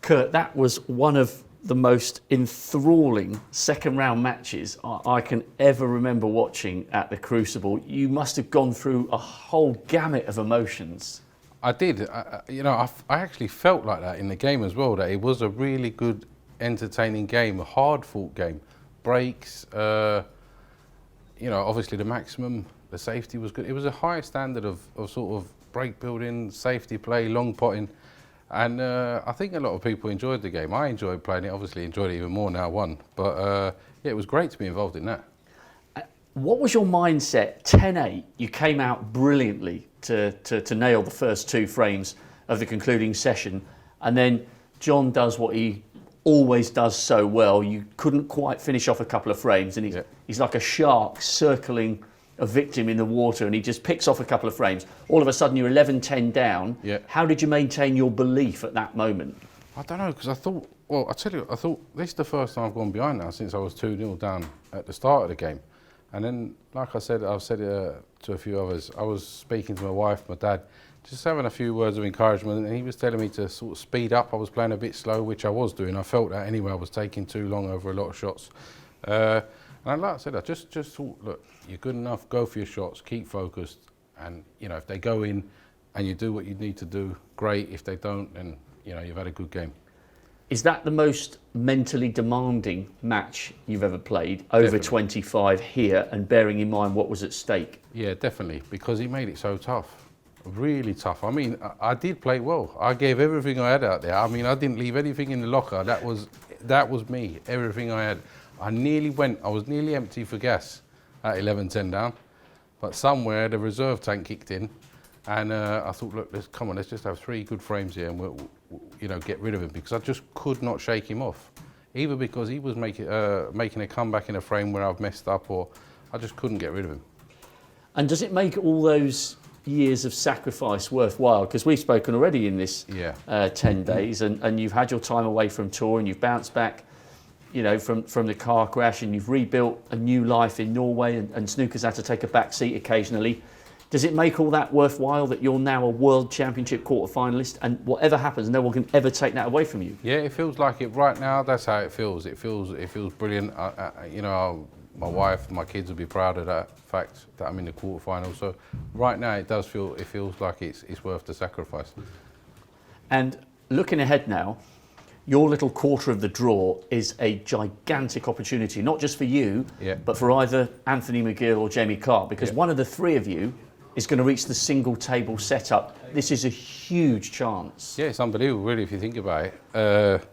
Kurt, that was one of the most enthralling second round matches I can ever remember watching at the Crucible. You must have gone through a whole gamut of emotions. I did. I actually felt like that in the game as well, that it was a really good, entertaining game, a hard-fought game. Breaks, obviously the maximum, the safety was good. It was a high standard of sort of break building, safety play, long potting. And I think a lot of people enjoyed the game. I enjoyed playing it, obviously enjoyed it even more now I won. But it was great to be involved in that. What was your mindset? 10-8, you came out brilliantly to nail the first 2 frames of the concluding session. And then John does what he always does so well. You couldn't quite finish off a couple of frames, and he's like a shark circling a victim in the water, and he just picks off a couple of frames. All of a sudden you're 11-10 down. Yeah. How did you maintain your belief at that moment? I don't know, because I thought this is the first time I've gone behind now since I was 2-0 down at the start of the game. And then, like I said, I've said it to a few others, I was speaking to my wife, my dad, just having a few words of encouragement, and he was telling me to sort of speed up. I was playing a bit slow, which I was doing. I felt that anyway. I was taking too long over a lot of shots. And like I said, I just thought, look, you're good enough, go for your shots, keep focused, and if they go in and you do what you need to do, great. If they don't, then you've had a good game. Is that the most mentally demanding match you've ever played, over Definitely. 25 here, and bearing in mind what was at stake? Yeah, definitely, because he made it so tough, really tough. I mean, I did play well. I gave everything I had out there. I mean, I didn't leave anything in the locker. That was me, everything I had. I was nearly empty for gas at 11-10 down, but somewhere the reserve tank kicked in, and I thought, look, let's just have 3 good frames here, and we'll get rid of him, because I just could not shake him off, either because he was making a comeback in a frame where I've messed up, or I just couldn't get rid of him. And does it make all those years of sacrifice worthwhile? Because we've spoken already in this 10 days, and you've had your time away from tour, and you've bounced back from the car crash, and you've rebuilt a new life in Norway, and snooker's had to take a back seat occasionally. Does it make all that worthwhile that you're now a World Championship quarter-finalist, and whatever happens, no one can ever take that away from you? Yeah, it feels like it right now. That's how it feels. It feels brilliant. My wife, my kids will be proud of that fact that I'm in the quarterfinals. So right now, it feels like it's worth the sacrifice. And looking ahead now, your little quarter of the draw is a gigantic opportunity, not just for you, but for either Anthony McGill or Jamie Clark, because one of the 3 of you is going to reach the single table setup. This is a huge chance. Yeah, it's unbelievable, really, if you think about it.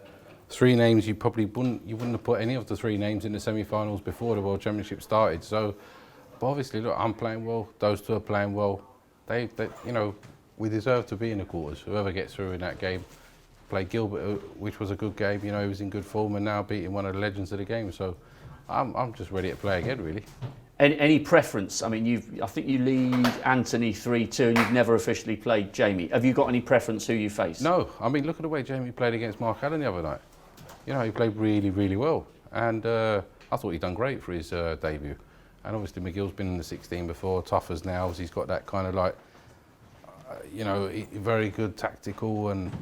3 names you probably wouldn't have put any of the 3 names in the semi-finals before the World Championship started. So, but obviously, look, I'm playing well. Those 2 are playing well. They we deserve to be in the quarters. Whoever gets through in that game. Played Gilbert, which was a good game. He was in good form, and now beating one of the legends of the game. So, I'm just ready to play again, really. Any preference? I mean, I think you lead Anthony 3-2, and you've never officially played Jamie. Have you got any preference who you face? No. I mean, look at the way Jamie played against Mark Allen the other night. He played really, really well, and I thought he'd done great for his debut. And obviously, McGill's been in the 16 before, tough as nails. He's got that kind of like, very good tactical, and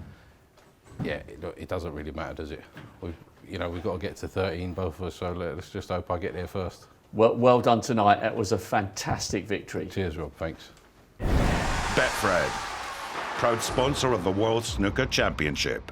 yeah, it doesn't really matter, does it? We've got to get to 13, both of us. So let's just hope I get there first. Well done tonight. That was a fantastic victory. Cheers, Rob. Thanks. Betfred, proud sponsor of the World Snooker Championship.